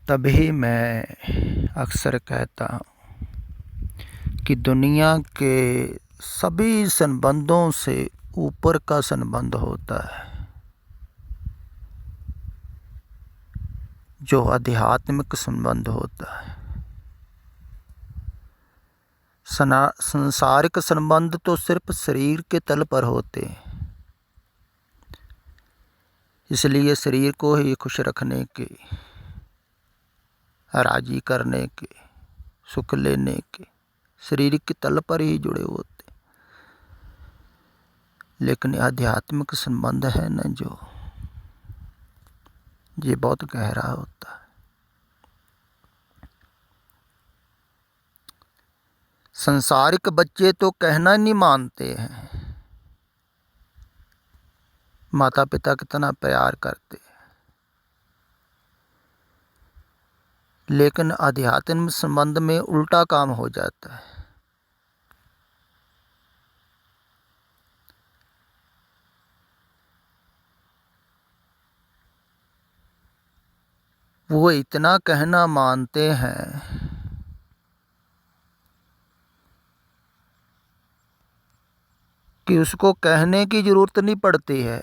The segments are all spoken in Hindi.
तभी मैं अक्सर कहता हूँ कि दुनिया के सभी संबंधों से ऊपर का संबंध होता है जो आध्यात्मिक संबंध होता है। सांसारिक संबंध तो सिर्फ शरीर के तल पर होते हैं, इसलिए शरीर को ही खुश रखने के, राजी करने के, सुख लेने के शरीर के तल पर ही जुड़े होते। लेकिन आध्यात्मिक संबंध है न जो, ये बहुत गहरा होता है। संसारिक बच्चे तो कहना नहीं मानते हैं माता पिता कितना प्यार करते हैं, लेकिन आध्यात्मिक संबंध में उल्टा काम हो जाता है। वो इतना कहना मानते हैं कि उसको कहने की ज़रूरत नहीं पड़ती है।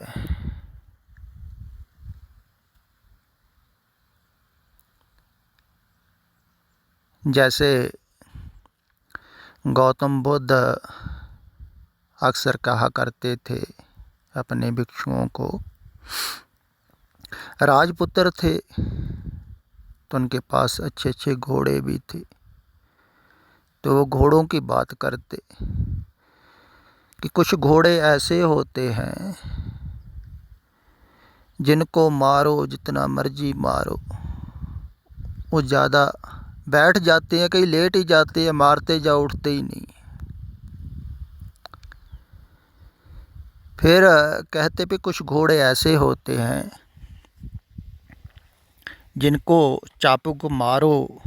जैसे गौतम बुद्ध अक्सर कहा करते थे अपने भिक्षुओं को, राजपुत्र थे तो उनके पास अच्छे अच्छे घोड़े भी थे, तो वो घोड़ों की बात करते कि कुछ घोड़े ऐसे होते हैं जिनको मारो जितना मर्जी मारो वो ज़्यादा बैठ जाते हैं, कहीं लेट ही जाते हैं, मारते जाओ उठते ही नहीं। फिर कहते भी कुछ घोड़े ऐसे होते हैं जिनको चाबुक मारो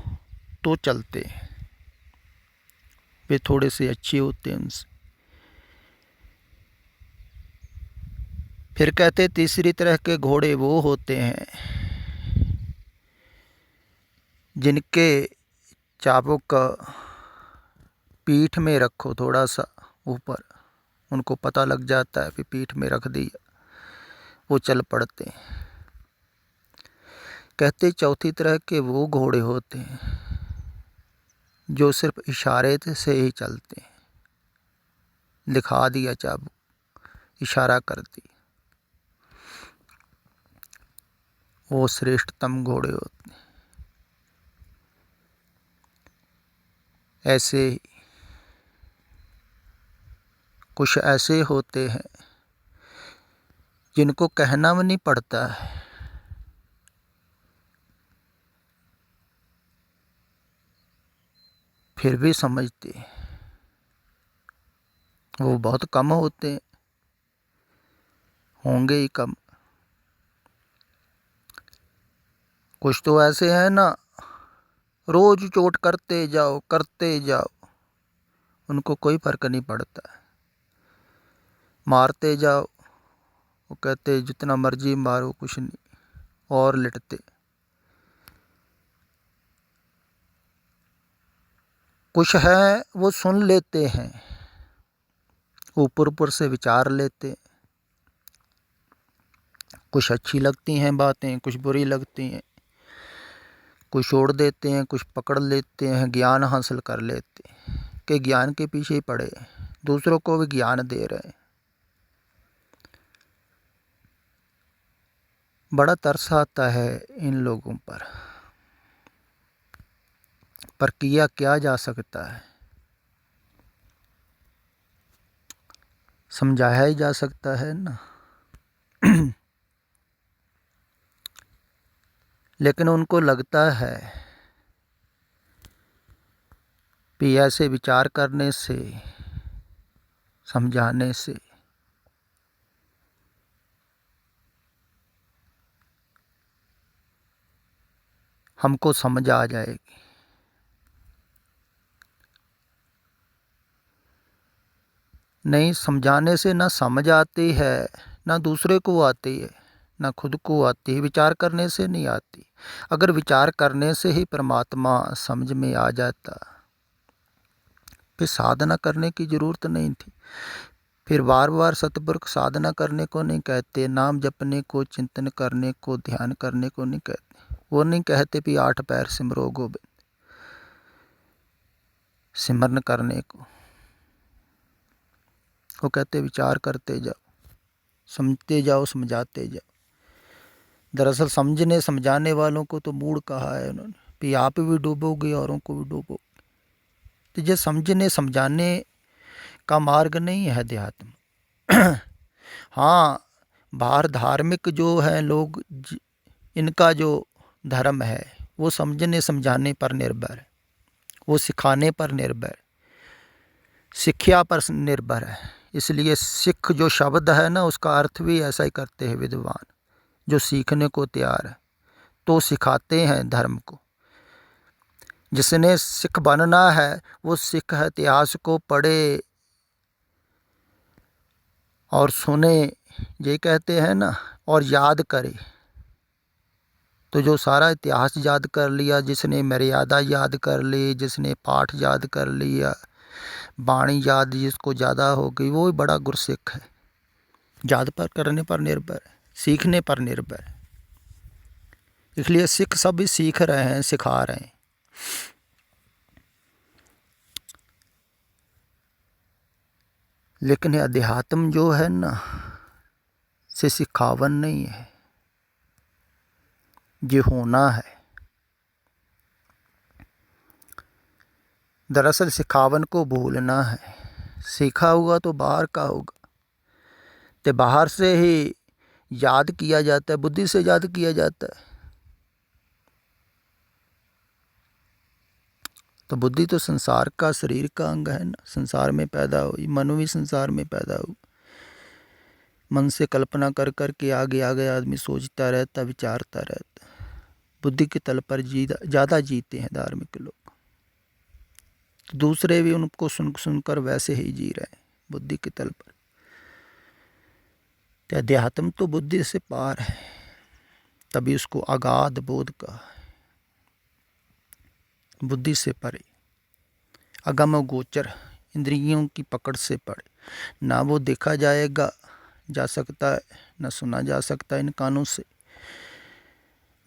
तो चलते हैं, वे थोड़े से अच्छे होते हैं उनसे। फिर कहते तीसरी तरह के घोड़े वो होते हैं जिनके चाबुक पीठ में रखो थोड़ा सा ऊपर, उनको पता लग जाता है कि पीठ में रख दिया, वो चल पड़ते हैं। कहते चौथी तरह के वो घोड़े होते हैं जो सिर्फ इशारे से ही चलते हैं, दिखा दिया चाबुक, इशारा कर दिया, वो श्रेष्ठतम घोड़े होते हैं। ऐसे ही कुछ ऐसे होते हैं जिनको कहना भी नहीं पड़ता है, फिर भी समझते हैं। वो बहुत कम होते हैं, होंगे ही कम। कुछ तो ऐसे हैं ना, रोज चोट करते जाओ, उनको कोई फर्क नहीं पड़ता है, मारते जाओ, वो कहते जितना मर्जी मारो कुछ नहीं, और लिटते। कुछ है वो सुन लेते हैं, ऊपर ऊपर से विचार लेते, कुछ अच्छी लगती हैं बातें, कुछ बुरी लगती हैं, कुछ छोड़ देते हैं, कुछ पकड़ लेते हैं, ज्ञान हासिल कर लेते हैं कि ज्ञान के पीछे ही पड़े, दूसरों को भी ज्ञान दे रहे हैं। बड़ा तरस आता है इन लोगों पर किया क्या जा सकता है, समझाया ही जा सकता है ना। लेकिन उनको लगता है कि ऐसे विचार करने से, समझाने से हमको समझ आ जाएगी। नहीं, समझाने से ना समझ आती है ना दूसरे को आती है। ना खुद को आती, विचार करने से नहीं आती। अगर विचार करने से ही परमात्मा समझ में आ जाता फिर साधना करने की ज़रूरत नहीं थी। फिर बार बार सतपुरुष साधना करने को नहीं कहते, नाम जपने को, चिंतन करने को, ध्यान करने को नहीं कहते। वो नहीं कहते भी 8 पैर सिमरो गोबिंद, सिमरन करने को। वो कहते विचार करते जाओ, समझते जाओ, समझाते जाओ। दरअसल समझने समझाने वालों को तो मूड कहा है उन्होंने कि आप भी डूबोगे औरों को भी डूबोगे। तो ये समझने समझाने का मार्ग नहीं है अध्यात्म। हाँ, बाहर धार्मिक जो है लोग, इनका जो धर्म है वो समझने समझाने पर निर्भर है, वो सिखाने पर निर्भर है, शिक्षा पर निर्भर है। इसलिए सिख जो शब्द है ना, उसका अर्थ भी ऐसा ही करते हैं विद्वान, जो सीखने को तैयार है तो सिखाते हैं धर्म को। जिसने सिख बनना है वो सिख इतिहास को पढ़े और सुने, ये कहते हैं ना, और याद करे। तो जो सारा इतिहास याद कर लिया, जिसने मर्यादा याद कर ली, जिसने पाठ याद कर लिया, बाणी याद जिसको ज़्यादा हो गई, वो भी बड़ा गुरसिख है। याद पर करने पर निर्भर है, सीखने पर निर्भर है। इसलिए सिख सभी सीख रहे हैं, सिखा रहे हैं। लेकिन अध्यात्म जो है ना, से सिखावन नहीं है, ये होना है। दरअसल सिखावन को भूलना है। सीखा हुआ तो बाहर का होगा, तो बाहर से ही याद किया जाता है, बुद्धि से याद किया जाता है। तो बुद्धि तो संसार का, शरीर का अंग है ना, संसार में पैदा हुई, मन भी संसार में पैदा हुआ। मन से कल्पना कर कर के आगे आगे आदमी सोचता रहता, विचारता रहता। बुद्धि के तल पर ज़्यादा जीते हैं धार्मिक लोग। तो दूसरे भी उनको सुन सुनकर वैसे ही जी रहे हैं बुद्धि के तल पर। तो अध्यात्म तो बुद्धि से पार है, तभी उसको अगाध बोध का, बुद्धि से परे, अगम गोचर, इंद्रियों की पकड़ से परे। ना वो देखा जा सकता है, ना सुना जा सकता है इन कानों से,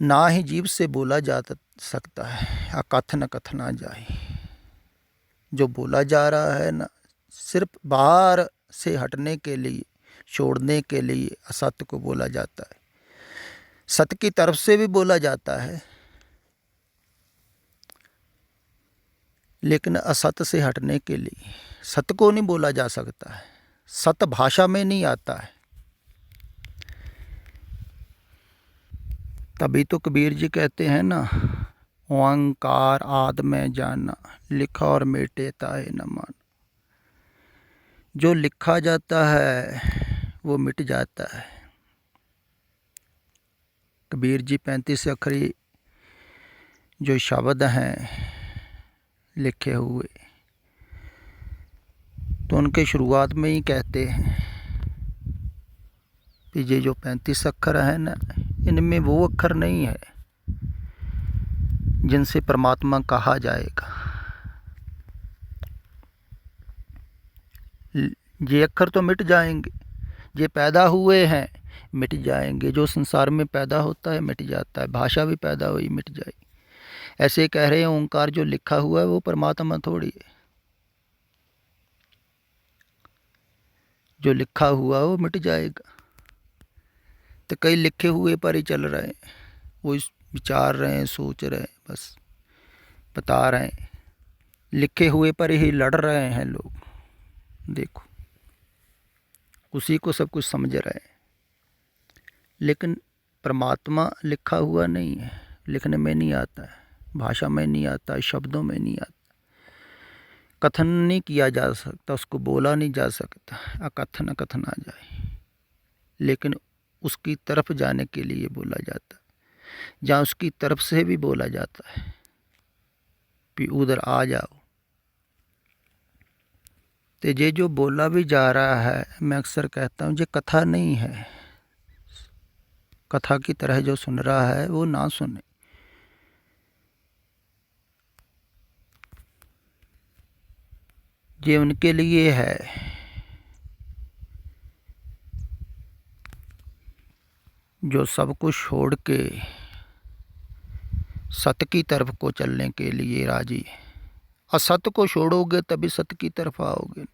ना ही जीभ से बोला जा सकता है। अकथन कथना जाए, जो बोला जा रहा है ना, सिर्फ बाहर से हटने के लिए, छोड़ने के लिए असत्य को बोला जाता है। सत्य की तरफ से भी बोला जाता है, लेकिन असत्य से हटने के लिए सत्य को नहीं बोला जा सकता है। सत्य भाषा में नहीं आता है। तभी तो कबीर जी कहते हैं ना, ओंकार आद में जाना, लिखा और मेटे ताए न माना। जो लिखा जाता है वो मिट जाता है। कबीर जी 35 अखरी जो शब्द हैं लिखे हुए, तो उनके शुरुआत में ही कहते हैं कि ये जो 35 अक्षर है ना, इनमें वो अक्षर नहीं है जिनसे परमात्मा कहा जाएगा। ये अक्षर तो मिट जाएंगे, ये पैदा हुए हैं, मिट जाएंगे। जो संसार में पैदा होता है मिट जाता है, भाषा भी पैदा हुई मिट जाएगी। ऐसे कह रहे हैं ओंकार जो लिखा हुआ है वो परमात्मा थोड़ी है। जो लिखा हुआ वो मिट जाएगा। तो कई लिखे हुए पर ही चल रहे हैं, वो विचार रहे हैं, सोच रहे हैं, बस बता रहे हैं। लिखे हुए पर ही लड़ रहे हैं लोग। देखो, उसी को सब कुछ समझ रहे हैं, लेकिन परमात्मा लिखा हुआ नहीं है, लिखने में नहीं आता है, भाषा में नहीं आता है, शब्दों में नहीं आता, कथन नहीं किया जा सकता, उसको बोला नहीं जा सकता। अकथन कथना जाए, लेकिन उसकी तरफ जाने के लिए बोला जाता है, जहाँ उसकी तरफ से भी बोला जाता है कि उधर आ जाओ। तो ये जो बोला भी जा रहा है, मैं अक्सर कहता हूँ ये कथा नहीं है, कथा की तरह जो सुन रहा है वो ना सुने। ये उनके लिए है। जो सब कुछ छोड़ के सत्य की तरफ को चलने के लिए राजी है। असत्य को छोड़ोगे तभी सत्य की तरफ आओगे।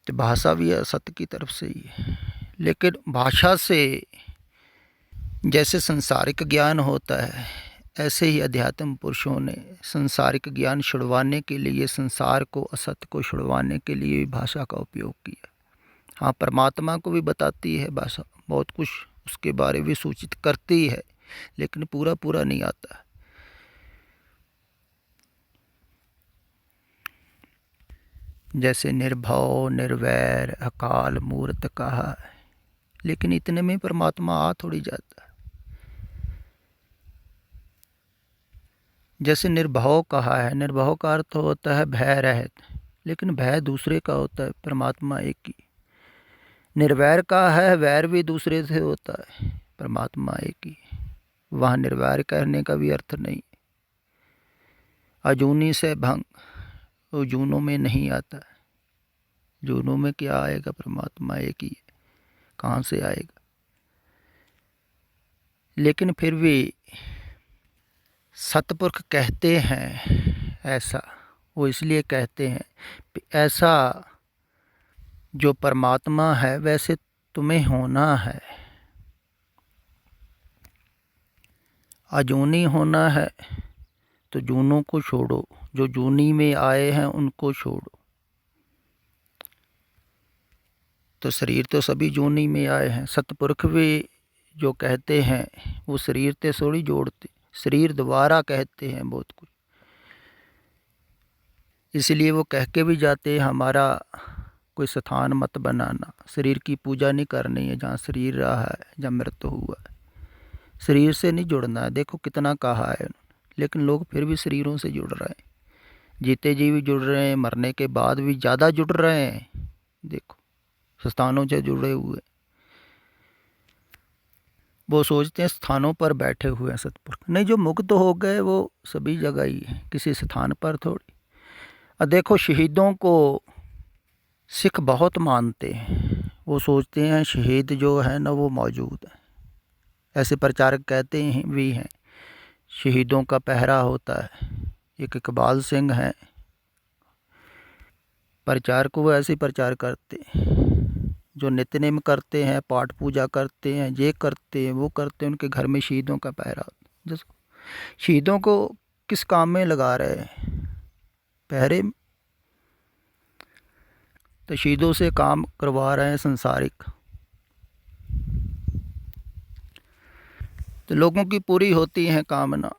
तो भाषा भी असत्य की तरफ से ही है, लेकिन भाषा से जैसे संसारिक ज्ञान होता है, ऐसे ही अध्यात्म पुरुषों ने संसारिक ज्ञान छुड़वाने के लिए, संसार को, असत्य को छुड़वाने के लिए भी भाषा का उपयोग किया। हाँ, परमात्मा को भी बताती है भाषा, बहुत कुछ उसके बारे में सूचित करती है, लेकिन पूरा पूरा नहीं आता। जैसे निर्भव, निर्वैर, अकाल मूर्त कहा है, लेकिन इतने में परमात्मा आ थोड़ी जाता है। जैसे निर्भव कहा है, निर्भव का अर्थ होता है भय रहित, लेकिन भय दूसरे का होता है, परमात्मा एक ही। निर्वैर का है, वैर भी दूसरे से होता है, परमात्मा एक ही। वहाँ निर्वैर कहने का भी अर्थ नहीं। अजूनी से भंग, वो जूनों में नहीं आता है। जूनों में क्या आएगा, परमात्मा एक ही है, कहाँ से आएगा। लेकिन फिर भी सतपुरुष कहते हैं ऐसा, वो इसलिए कहते हैं कि ऐसा जो परमात्मा है वैसे तुम्हें होना है। अजूनी होना है तो जूनों को छोड़ो, जो जूनी में आए हैं उनको छोड़ो। तो शरीर तो सभी जूनी में आए हैं। सतपुरुष भी जो कहते हैं वो शरीर से थोड़ी जोड़ते, शरीर द्वारा कहते हैं बहुत कुछ। इसलिए वो कह के भी जाते हैं हमारा कोई स्थान मत बनाना, शरीर की पूजा नहीं करनी है जहाँ शरीर रहा है, जहाँ मृत्यु हुआ है, शरीर से नहीं जुड़ना है। देखो कितना कहा है उन्होंने, लेकिन लोग फिर भी शरीरों से जुड़ रहे हैं। जीते जी भी जुड़ रहे हैं, मरने के बाद भी ज़्यादा जुड़ रहे हैं। देखो स्थानों से जुड़े हुए, वो सोचते हैं स्थानों पर बैठे हुए हैं सतपुरुष। नहीं, जो मुक्त हो गए वो सभी जगह ही है, किसी स्थान पर थोड़ी। और देखो शहीदों को सिख बहुत मानते हैं, वो सोचते हैं शहीद जो है ना वो मौजूद है। ऐसे प्रचारक कहते हैं भी हैं, शहीदों का पहरा होता है। एक इकबाल सिंह हैं प्रचार को, वो ऐसे प्रचार करते हैं, जो नित्यनेम करते हैं, पाठ पूजा करते हैं, ये करते हैं, वो करते हैं, उनके घर में शहीदों का पहरा होता है। जिस शहीदों को किस काम में लगा रहे हैं, पहरे। तो शहीदों से काम करवा रहे हैं संसारिक। तो लोगों की पूरी होती हैं कामना,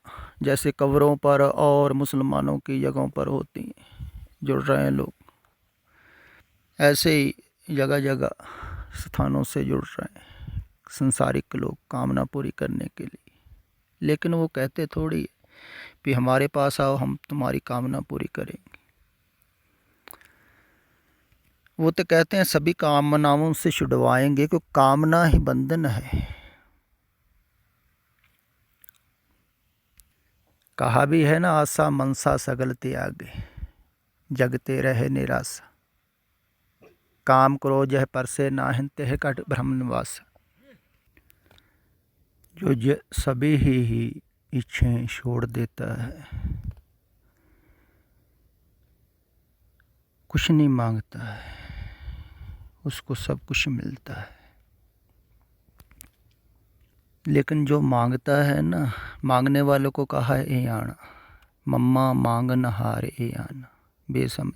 जैसे कब्रों पर और मुसलमानों की जगहों पर होती हैं, जुड़ रहे हैं लोग। ऐसे ही जगह जगह स्थानों से जुड़ रहे हैं संसारिक लोग कामना पूरी करने के लिए। लेकिन वो कहते थोड़ी है कि हमारे पास आओ, हम तुम्हारी कामना पूरी करेंगे। वो तो कहते हैं सभी कामनाओं से छुड़वाएंगे, क्योंकि कामना ही बंधन है। कहा भी है ना, आशा मनसा सगल त्यागे, जगते रहे निराशा, काम क्रोध यह पर से नाहिन तेह कट ब्रह्म निवास। जो सभी ही इच्छाएं छोड़ देता है, कुछ नहीं मांगता है, उसको सब कुछ मिलता है। लेकिन जो मांगता है ना, मांगने वालों को कहा है ए आना, मम्मा मांग न हार ए आना, बेसमझ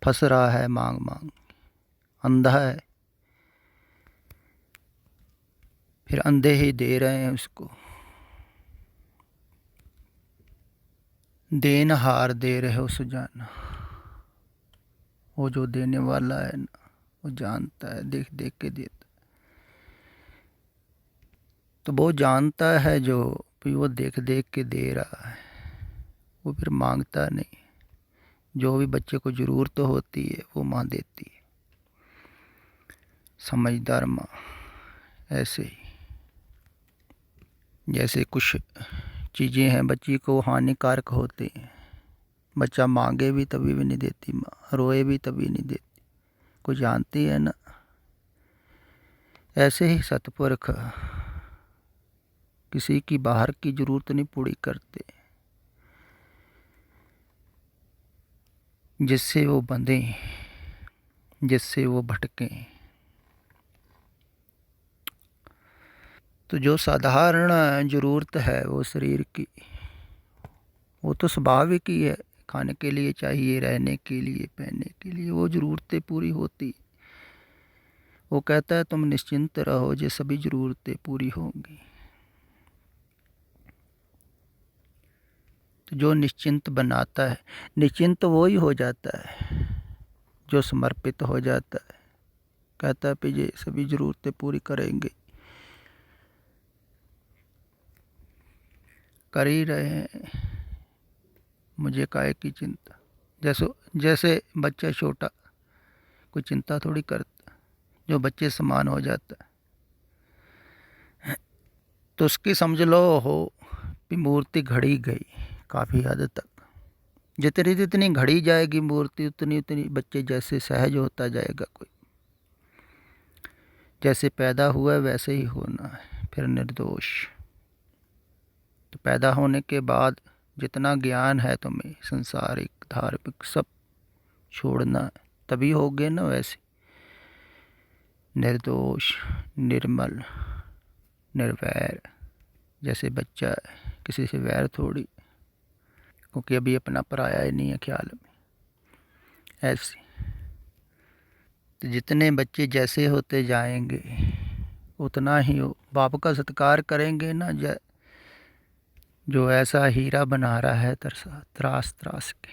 फंस रहा है मांग मांग, अंधा है, फिर अंधे ही दे रहे हैं उसको। देन हार दे रहे हो सुजाना, वो जो देने वाला है ना वो जानता है, देख देख के देता। तो वो जानता है जो भी वो देख देख के दे रहा है, वो फिर मांगता नहीं। जो भी बच्चे को ज़रूरत होती है वो माँ देती है। समझदार माँ ऐसे ही, जैसे कुछ चीज़ें हैं बच्ची को हानिकारक होती हैं, बच्चा मांगे भी तभी भी नहीं देती माँ, रोए भी तभी नहीं देती, कुछ जानती है ना। ऐसे ही सतपुरख किसी की बाहर की ज़रूरत नहीं पूरी करते, जिससे वो बंधें, जिससे वो भटकें। तो जो साधारण ज़रूरत है वो शरीर की, वो तो स्वाभाविक ही है, खाने के लिए चाहिए, रहने के लिए, पहनने के लिए, वो ज़रूरतें पूरी होती। वो कहता है तुम निश्चिंत रहो, ये सभी ज़रूरतें पूरी होंगी। तो जो निश्चिंत बनाता है, निश्चिंत वो ही हो जाता है जो समर्पित हो जाता है, कहता है कि ये सभी ज़रूरतें पूरी करेंगे, कर ही रहे हैं, मुझे काहे की चिंता। जैसे बच्चा छोटा कोई चिंता थोड़ी करता, जो बच्चे समान हो जाता है, तो उसकी समझ लो हो कि मूर्ति घड़ी गई काफ़ी हद तक। जितनी जितनी घड़ी जाएगी मूर्ति, उतनी उतनी बच्चे जैसे सहज होता जाएगा। कोई जैसे पैदा हुआ है वैसे ही होना है, फिर निर्दोष। तो पैदा होने के बाद जितना ज्ञान है तुम्हें, संसारिक धार्मिक सब छोड़ना है, तभी होगे ना वैसे निर्दोष, निर्मल, निर्वैर। जैसे बच्चा है, किसी से वैर थोड़ी, क्योंकि अभी अपना पराया ही नहीं है ख्याल में। ऐसे तो जितने बच्चे जैसे होते जाएंगे उतना ही वो बाप का सत्कार करेंगे ना। जो ऐसा हीरा बना रहा है त्रास त्रास के,